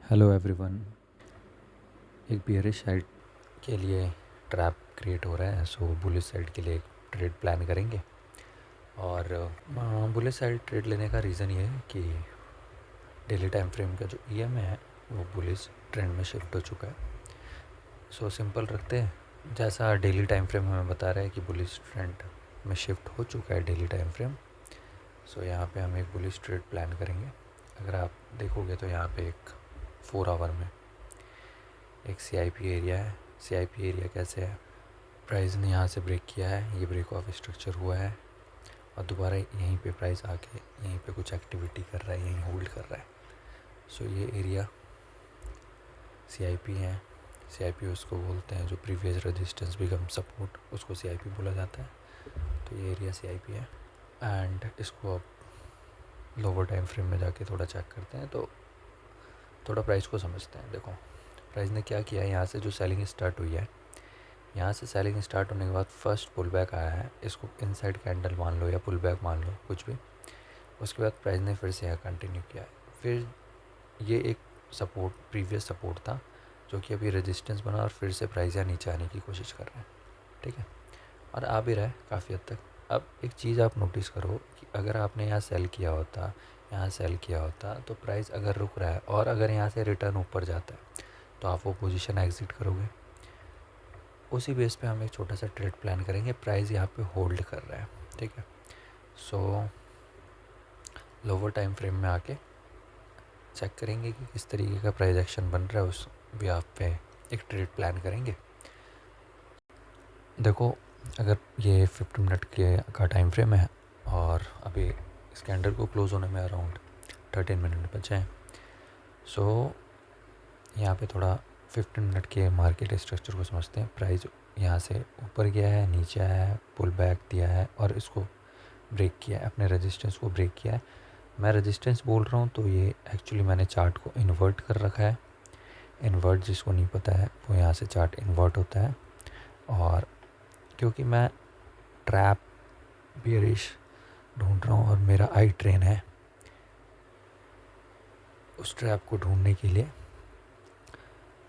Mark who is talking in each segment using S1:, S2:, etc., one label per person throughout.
S1: Hello everyone. एक bearish side के लिए ट्रैप क्रिएट हो रहा है, सो बुलिश साइड के लिए एक ट्रेड प्लान करेंगे। और बुलिश साइड ट्रेड लेने का रीज़न ये है कि डेली टाइम फ्रेम का जो ईएमए है वो बुलिश ट्रेंड में शिफ्ट हो चुका है। सो सिंपल रखते हैं, जैसा डेली टाइम फ्रेम हमें बता रहा है कि बुलिश ट्रेंड में शिफ्ट हो चुका है डेली टाइम फ्रेम। सो यहाँ पे हम एक बुलिश ट्रेड प्लान करेंगे। अगर आप देखोगे तो यहाँ पे एक 4 आवर में एक CIP एरिया है। CIP एरिया कैसे है, प्राइस ने यहाँ से ब्रेक किया है, ये ब्रेक ऑफ स्ट्रक्चर हुआ है और दोबारा यहीं पे प्राइस आके यहीं पे कुछ एक्टिविटी कर रहा है, यहीं होल्ड कर रहा है। सो ये एरिया CIP है। CIP उसको बोलते हैं जो प्रीवियस रेजिस्टेंस बिकम सपोर्ट, उसको CIP बोला जाता है। तो ये एरिया CIP है एंड इसको अब लोअर टाइम फ्रेम में जाके थोड़ा चेक करते हैं तो थोड़ा प्राइस को समझते हैं। देखो प्राइस ने क्या किया है, यहाँ से जो सेलिंग स्टार्ट हुई है, यहाँ से सेलिंग स्टार्ट होने के बाद फर्स्ट पुल बैक आया है, इसको इनसाइड कैंडल मान लो या पुल बैक मान लो, कुछ भी। उसके बाद प्राइस ने फिर से यहाँ कंटिन्यू किया है। फिर ये एक सपोर्ट, प्रीवियस सपोर्ट था जो कि अभी रेजिस्टेंस बना और फिर से प्राइस यहाँ नीचे आने की कोशिश कर रहा है, ठीक है, और आ भी रहा है काफ़ी हद तक। अब एक चीज़ आप नोटिस करो कि अगर आपने यहाँ सेल किया होता, यहाँ सेल किया होता, तो प्राइस अगर रुक रहा है और अगर यहाँ से रिटर्न ऊपर जाता है तो आप वो पोजीशन एग्जिट करोगे। उसी बेस पे हम एक छोटा सा ट्रेड प्लान करेंगे। प्राइस यहाँ पे होल्ड कर रहा है, ठीक है। सो लोअर टाइम फ्रेम में आके चेक करेंगे कि किस तरीके का प्राइस एक्शन बन रहा है, उस भी पे एक ट्रेड प्लान करेंगे। देखो अगर ये 50 मिनट के का टाइम फ्रेम है और अभी इस कैंडल को क्लोज होने में अराउंड 13 मिनट बचे हैं। सो यहाँ पे थोड़ा 15 मिनट के मार्केट स्ट्रक्चर को समझते हैं। प्राइस यहाँ से ऊपर गया है, नीचे आया है, पुल बैक दिया है और इसको ब्रेक किया है, अपने रेजिस्टेंस को ब्रेक किया है। मैं रेजिस्टेंस बोल रहा हूँ तो ये एक्चुअली मैंने चार्ट को इन्वर्ट कर रखा है। इन्वर्ट जिसको नहीं पता है वो यहाँ से चार्ट इन्वर्ट होता है। और क्योंकि मैं ट्रैप बियरिश ढूंढ रहा हूँ और मेरा आई ट्रेन है, उस ट्रैप को ढूंढने के लिए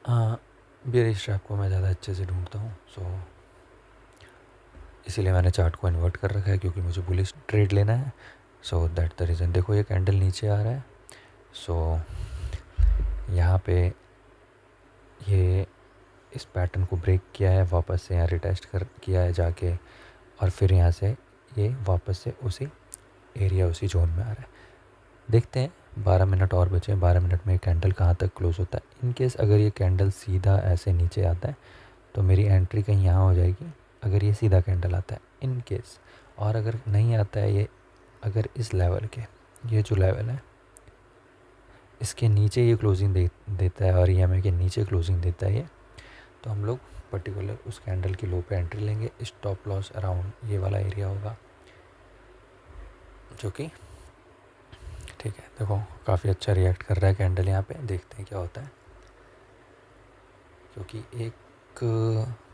S1: बियरिश ट्रैप को मैं ज़्यादा अच्छे से ढूंढता हूँ। सो इसीलिए मैंने चार्ट को इन्वर्ट कर रखा है, क्योंकि मुझे बुलिश ट्रेड लेना है। So that the reason. देखो ये कैंडल नीचे आ रहा है। सो यहाँ पे ये इस पैटर्न को ब्रेक किया है, वापस से यहाँ रिटेस्ट कर किया है जाके, और फिर यहाँ से ये वापस से उसी एरिया, उसी जोन में आ रहा है। देखते हैं 12 मिनट और बचे हैं, 12 मिनट में ये कैंडल कहाँ तक क्लोज होता है। इन केस अगर ये कैंडल सीधा ऐसे नीचे आता है तो मेरी एंट्री कहीं यहाँ हो जाएगी, अगर ये सीधा कैंडल आता है इन केस। और अगर नहीं आता है ये, अगर इस लेवल के, ये जो लेवल है इसके नीचे ये क्लोजिंग देता है और EMA के नीचे क्लोजिंग देता है ये, तो हम लोग पर्टिकुलर उस कैंडल की लो पे एंट्री लेंगे। स्टॉप लॉस अराउंड ये वाला एरिया होगा, जो कि ठीक है। देखो काफ़ी अच्छा रिएक्ट कर रहा है कैंडल यहाँ पे, देखते हैं क्या होता है। क्योंकि एक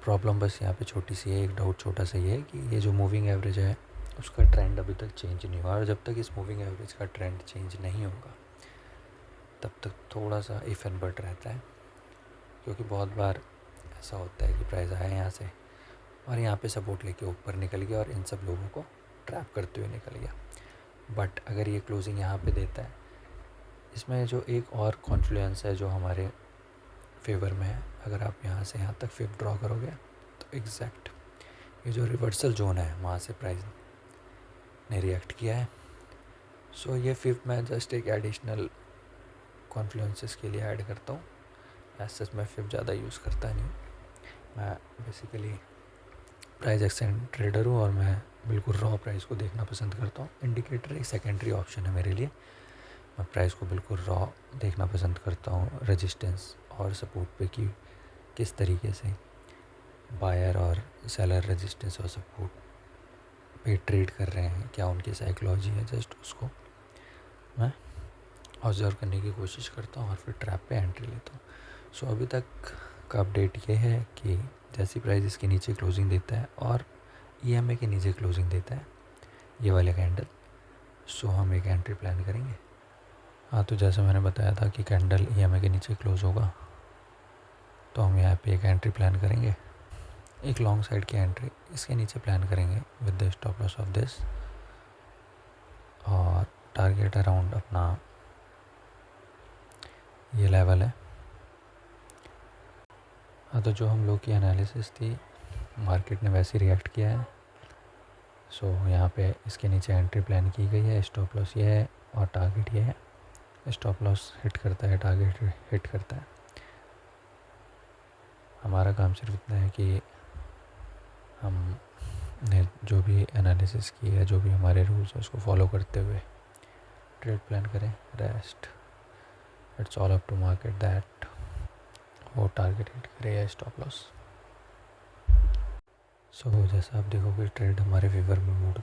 S1: प्रॉब्लम बस यहाँ पे छोटी सी है, एक डाउट छोटा सा ये है कि ये जो मूविंग एवरेज है उसका ट्रेंड अभी तक चेंज नहीं हुआ, और जब तक इस मूविंग एवरेज का ट्रेंड चेंज नहीं होगा तब तक थोड़ा सा इफ एंड बट रहता है। क्योंकि बहुत बार ऐसा होता है कि प्राइस आया यहाँ से और यहाँ पे सपोर्ट लेके ऊपर निकल गया और इन सब लोगों को ट्रैप करते हुए निकल गया। बट अगर ये क्लोजिंग यहाँ पे देता है, इसमें जो एक और कॉन्फ्लुएंस है जो हमारे फेवर में है, अगर आप यहाँ से यहाँ तक फिप ड्रॉ करोगे तो एग्जैक्ट ये जो रिवर्सल जोन है वहाँ से प्राइस ने रिएक्ट किया है। सो ये फिप मैं जस्ट एक एडिशनल कॉन्फ्लुएंसेस के लिए ऐड करता हूँ। ऐसे मैं फिप ज़्यादा यूज़ करता नहीं हूँ, मैं बेसिकली प्राइस एक्शन ट्रेडर हूँ और मैं बिल्कुल रॉ प्राइस को देखना पसंद करता हूँ। इंडिकेटर एक सेकेंडरी ऑप्शन है मेरे लिए, मैं प्राइस को बिल्कुल रॉ देखना पसंद करता हूँ। रेजिस्टेंस और सपोर्ट पे कि किस तरीके से बायर और सेलर रेजिस्टेंस और सपोर्ट पे ट्रेड कर रहे हैं, क्या उनकी साइकोलॉजी है, जस्ट उसको मैं ऑब्जर्व करने की कोशिश करता हूँ और फिर ट्रैप पे एंट्री लेता हूँ। सो अभी तक का अपडेट ये है कि जैसी प्राइस इसके नीचे क्लोजिंग देता है और EMA के नीचे क्लोजिंग देता है ये वाले कैंडल, सो हम एक एंट्री प्लान करेंगे हाँ, तो जैसे मैंने बताया था कि कैंडल EMA के नीचे क्लोज होगा, तो हम यहाँ पे एक एंट्री प्लान करेंगे, एक लॉन्ग साइड की एंट्री इसके नीचे प्लान करेंगे with the stop loss of this, और टारगेट अराउंड अपना ये लेवल है। हाँ, तो जो हम लोग की एनालिसिस थी मार्केट ने वैसे रिएक्ट किया है। सो यहाँ पे इसके नीचे एंट्री प्लान की गई है, स्टॉप लॉस ये है और टारगेट ये है। स्टॉप लॉस हिट करता है, टारगेट हिट करता है। हमारा काम सिर्फ इतना है कि हमने जो भी एनालिसिस की है, जो भी हमारे रूल्स हैं उसको फॉलो करते हुए ट्रेड प्लान करें। Rest it's all up to market that वो टारगेट हिट करे या स्टॉप लॉस। सो जैसा आप देखोगे ट्रेड हमारे फेवर में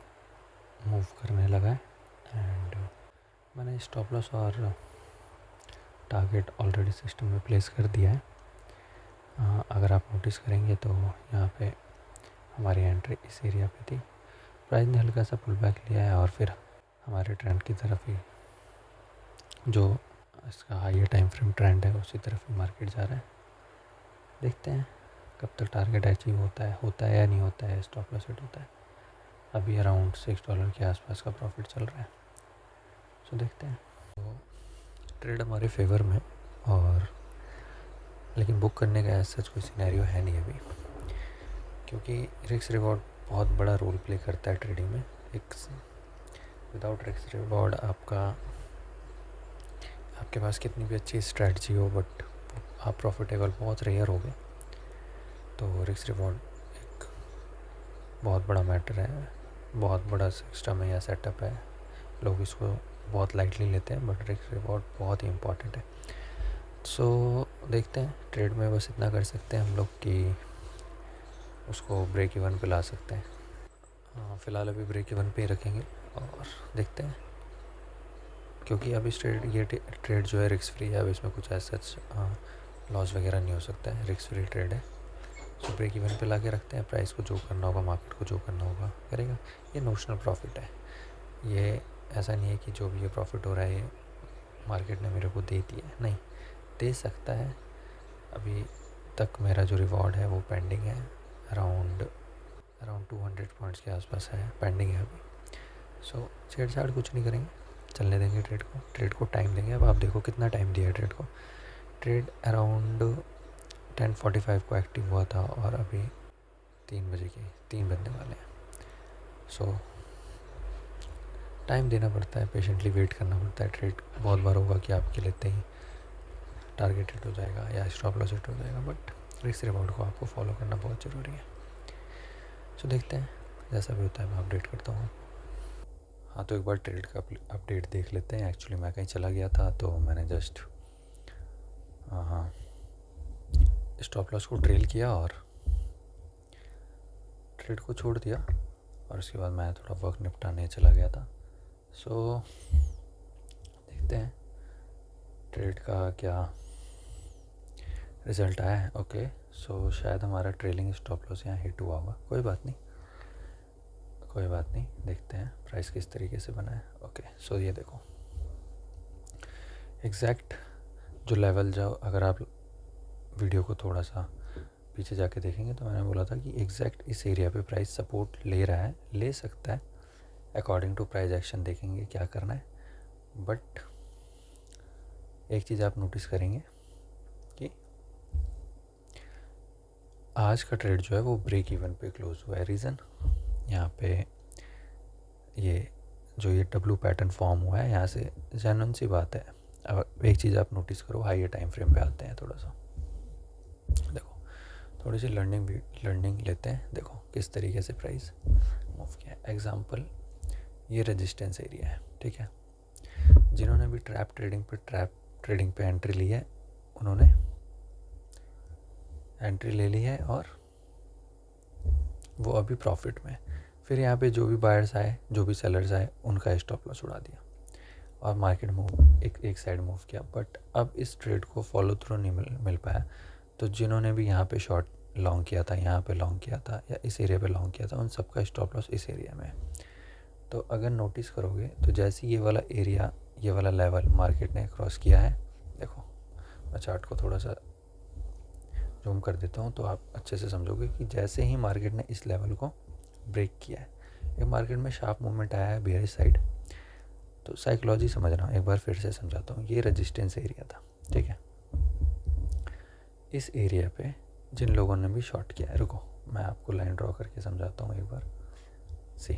S1: मूव करने लगा है, एंड मैंने स्टॉप लॉस और टारगेट ऑलरेडी सिस्टम में प्लेस कर दिया है। अगर आप नोटिस करेंगे तो यहाँ पे हमारी एंट्री इस एरिया पे थी, प्राइस ने हल्का सा पुल बैक लिया है और फिर हमारे ट्रेंड की तरफ ही, जो इसका हाइयर टाइम फ्रेम ट्रेंड है उसी तरफ ही मार्केट जा रहा है। देखते हैं कब तक टारगेट अचीव होता है या नहीं होता है, स्टॉप लॉस हिट होता है। अभी अराउंड $6 के आसपास का प्रॉफिट चल रहा है। सो देखते हैं। तो ट्रेड हमारे फेवर में, और लेकिन बुक करने का ऐसा कोई सिनेरियो है नहीं अभी, क्योंकि रिस्क रिवॉर्ड बहुत बड़ा रोल प्ले करता है ट्रेडिंग में। एक विदाउट रिस्क रिवॉर्ड आपके पास कितनी भी अच्छी स्ट्रैटेजी हो, बट आप प्रॉफिटेबल बहुत रेयर हो गए। तो रिस्क रिवॉर्ड एक बहुत बड़ा मैटर है, बहुत बड़ा सिस्टम है या सेटअप है। लोग इसको बहुत लाइटली लेते हैं, बट रिस्क रिवॉर्ड बहुत ही इम्पॉर्टेंट है। सो देखते हैं, ट्रेड में बस इतना कर सकते हैं हम लोग कि उसको ब्रेक इवन पे ला सकते हैं। फ़िलहाल अभी ब्रेक इवन पे ही रखेंगे और देखते हैं, क्योंकि अभी ये ट्रेड जो है रिस्क फ्री है। अब इसमें कुछ ऐसा लॉस वगैरह नहीं हो सकता है, रिस्क फ्री ट्रेड है। सो ब्रेक इवन पे ला के रखते हैं, प्राइस को जो करना होगा, मार्केट को जो करना होगा करेगा। ये नोशनल प्रॉफिट है, ये ऐसा नहीं है कि जो भी ये प्रॉफिट हो रहा है ये मार्केट ने मेरे को दे दिया है, नहीं दे सकता है। अभी तक मेरा जो रिवॉर्ड है वो पेंडिंग है, अराउंड 200 पॉइंट्स के आसपास है, पेंडिंग है अभी। सो छेड़छाड़ कुछ नहीं करेंगे, चलने देंगे ट्रेड को टाइम देंगे। अब आप देखो कितना टाइम दिया है ट्रेड को। ट्रेड अराउंड 10:45 को एक्टिव हुआ था और अभी 3 बजने वाले हैं। सो टाइम देना पड़ता है, पेशेंटली वेट करना पड़ता है। ट्रेड बहुत बार होगा कि आपके लेते ही टारगेट हिट हो जाएगा या स्टॉप लॉस हिट हो जाएगा, बट रिस्क रिवॉर्ड को आपको फॉलो करना बहुत ज़रूरी है। सो देखते हैं, जैसा भी होता है मैं अपडेट करता हूँ। हाँ, तो एक बार ट्रेड का अपडेट देख लेते हैं। एक्चुअली मैं कहीं चला गया था, तो मैंने जस्ट स्टॉप लॉस को ट्रेल किया और ट्रेड को छोड़ दिया, और उसके बाद मैं थोड़ा वर्क निपटाने चला गया था। सो देखते हैं ट्रेड का क्या रिज़ल्ट आया है। ओके, सो शायद हमारा ट्रेलिंग स्टॉप लॉस यहाँ हिट हुआ होगा, कोई बात नहीं, देखते हैं प्राइस किस तरीके से बना है। ओके, सो ये देखो एग्जैक्ट जो लेवल, जो अगर आप वीडियो को थोड़ा सा पीछे जाके देखेंगे तो मैंने बोला था कि एग्जैक्ट इस एरिया पे प्राइस सपोर्ट ले रहा है, ले सकता है। अकॉर्डिंग टू प्राइस एक्शन देखेंगे क्या करना है। बट एक चीज़ आप नोटिस करेंगे कि आज का ट्रेड जो है वो ब्रेक इवन पे क्लोज हुआ है। रीज़न यहाँ पे ये डब्ल्यू पैटर्न फॉर्म हुआ है, यहाँ से जेन्युइन सी बात है। अब एक चीज़ आप नोटिस करो, हाइयर टाइम फ्रेम पे आते हैं, थोड़ा सा देखो, थोड़ी सी लर्निंग लेते हैं। देखो किस तरीके से प्राइस मूव किया है। एग्जांपल, ये रेजिस्टेंस एरिया है, ठीक है। जिन्होंने भी ट्रैप ट्रेडिंग पे एंट्री ली है, उन्होंने एंट्री ले ली है और वो अभी प्रॉफिट में। फिर यहाँ पे जो भी बायर्स आए, जो भी सेलर्स आए, उनका स्टॉप लॉस उड़ा दिया और मार्केट मूव एक साइड मूव किया। बट अब इस ट्रेड को फॉलो थ्रू नहीं मिल पाया। तो जिन्होंने भी यहाँ पे शॉर्ट लॉन्ग किया था, यहाँ पे लॉन्ग किया था या इस एरिया पे लॉन्ग किया था, उन सबका स्टॉप लॉस इस एरिया में है। तो अगर नोटिस करोगे तो जैसे ये वाला एरिया ये वाला लेवल मार्केट ने क्रॉस किया है। देखो मैं चार्ट को थोड़ा सा जूम कर देता हूँ तो आप अच्छे से समझोगे कि जैसे ही मार्केट ने इस लेवल को ब्रेक किया है, एक मार्केट में शार्प मूवमेंट आया है बेयरिश साइड। तो साइकोलॉजी समझना, एक बार फिर से समझाता हूँ। ये रेजिस्टेंस एरिया था, ठीक है। इस एरिया पे जिन लोगों ने भी शॉर्ट किया है, रुको मैं आपको लाइन ड्रॉ करके समझाता हूँ एक बार। सी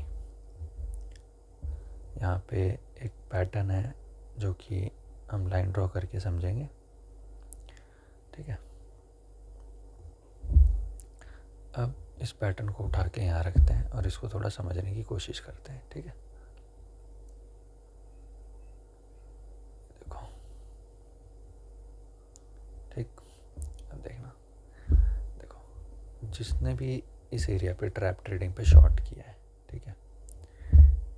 S1: यहाँ पे एक पैटर्न है जो कि हम लाइन ड्रॉ करके समझेंगे, ठीक है। अब इस पैटर्न को उठा के यहाँ रखते हैं और इसको थोड़ा समझने की कोशिश करते हैं, ठीक है। देखो ठीक, अब देखना, देखो जिसने भी इस एरिया पे ट्रैप ट्रेडिंग पे शॉर्ट किया है, ठीक है,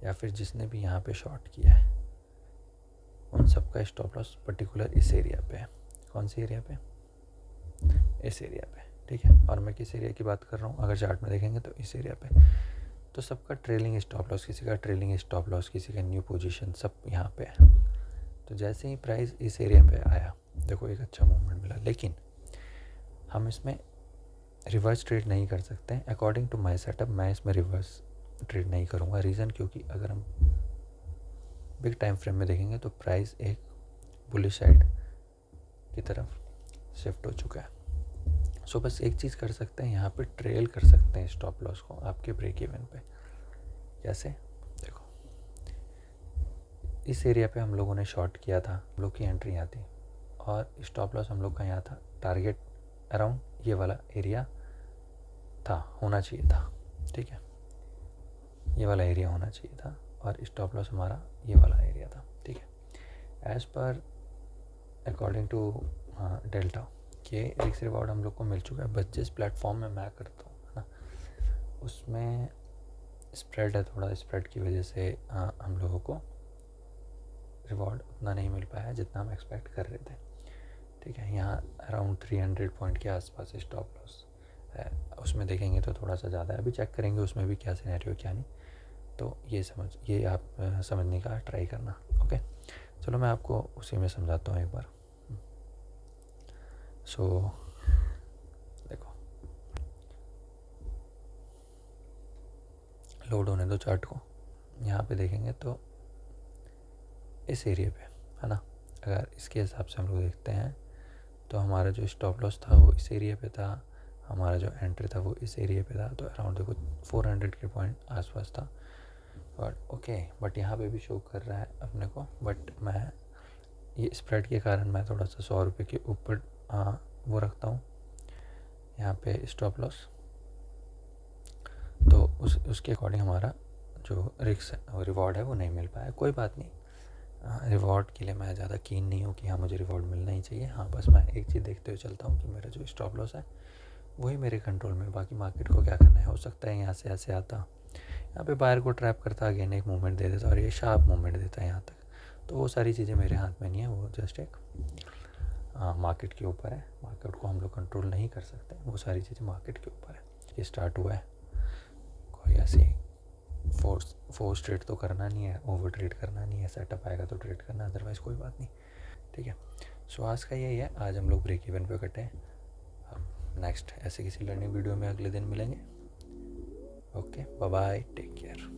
S1: या फिर जिसने भी यहाँ पे शॉर्ट किया है, उन सबका स्टॉप लॉस पर्टिकुलर इस एरिया पे है। कौन सी एरिया पे? इस एरिया पे, ठीक है। और मैं किस एरिया की बात कर रहा हूँ, अगर चार्ट में देखेंगे तो इस एरिया पे। तो सबका ट्रेलिंग स्टॉप लॉस, किसी का ट्रेलिंग स्टॉप लॉस, किसी का न्यू पोजीशन, सब यहाँ पे है। तो जैसे ही प्राइस इस एरिया पे आया, देखो एक अच्छा मूवमेंट मिला, लेकिन हम इसमें रिवर्स ट्रेड नहीं कर सकते हैं। अकॉर्डिंग टू माई सेटअप मैं इसमें रिवर्स ट्रेड नहीं करूँगा। रीज़न क्योंकि अगर हम बिग टाइम फ्रेम में देखेंगे तो प्राइस एक बुलिश साइड की तरफ शिफ्ट हो चुका है। सो बस एक चीज़ कर सकते हैं, यहाँ पे ट्रेल कर सकते हैं स्टॉप लॉस को आपके ब्रेक इवन पे। कैसे? देखो इस एरिया पे हम लोगों ने शॉर्ट किया था, हम लोग की एंट्री यहाँ थी और स्टॉप लॉस हम लोग का यहाँ था। टारगेट अराउंड ये वाला एरिया था, होना चाहिए था, ठीक है, ये वाला एरिया होना चाहिए था और स्टॉप लॉस हमारा ये वाला एरिया था, ठीक है। As per according to delta के रिस्क रिवॉर्ड हम लोग को मिल चुका है। बस जिस प्लेटफॉर्म में मैं करता हूँ, है ना, उसमें स्प्रेड है, थोड़ा स्प्रेड की वजह से हम लोगों को रिवॉर्ड उतना नहीं मिल पाया जितना हम एक्सपेक्ट कर रहे थे, ठीक है। यहाँ अराउंड 300 पॉइंट के आसपास स्टॉप लॉस है, उसमें देखेंगे तो थोड़ा सा ज़्यादा है। अभी चेक करेंगे उसमें भी क्या सिनेरियो क्या नहीं, तो ये आप समझने का ट्राई करना, ओके। चलो मैं आपको उसी में समझाता हूँ एक बार। सो देखो लोड होने दो चार्ट को। यहाँ पे देखेंगे तो इस एरिया पे, है ना, अगर इसके हिसाब से हम लोग देखते हैं तो हमारा जो स्टॉप लॉस था वो इस एरिया पे था, हमारा जो एंट्री था वो इस एरिया पे था। तो अराउंड देखो 400 के पॉइंट आसपास था, बट ओके, बट यहाँ पे भी शो कर रहा है अपने को। बट मैं ये स्प्रेड के कारण मैं थोड़ा सा 100 रुपये के ऊपर वो रखता हूँ यहाँ पे स्टॉप लॉस। तो उसके अकॉर्डिंग हमारा जो रिवॉर्ड है वो नहीं मिल पाया। कोई बात नहीं, रिवॉर्ड के लिए मैं ज़्यादा कीन नहीं हूँ कि हाँ मुझे रिवॉर्ड मिलना ही चाहिए। हाँ बस मैं एक चीज़ देखते हुए चलता हूँ कि मेरा जो स्टॉप लॉस है वही मेरे कंट्रोल में, बाकी मार्केट को क्या करना है। हो सकता है यहाँ से ऐसे आता, यहाँ पे बायर को ट्रैप करता, अगेन एक मूवमेंट दे देता और ये शार्प मूवमेंट देता है यहाँ तक। तो वो सारी चीज़ें मेरे हाथ में नहीं है, वो जस्ट एक मार्केट के ऊपर है। मार्केट को हम लोग कंट्रोल नहीं कर सकते, वो सारी चीज़ें मार्केट के ऊपर है। ये स्टार्ट हुआ है, कोई ऐसी फोर्स ट्रेड तो करना नहीं है, ओवर ट्रेड करना नहीं है। सेटअप आएगा तो ट्रेड करना, अदरवाइज़ कोई बात नहीं, ठीक है। सो आज का यही है, आज हम लोग ब्रेक इवन पे कटे हैं। अब नेक्स्ट ऐसे किसी लर्निंग वीडियो में अगले दिन मिलेंगे। Okay, bye bye, take care.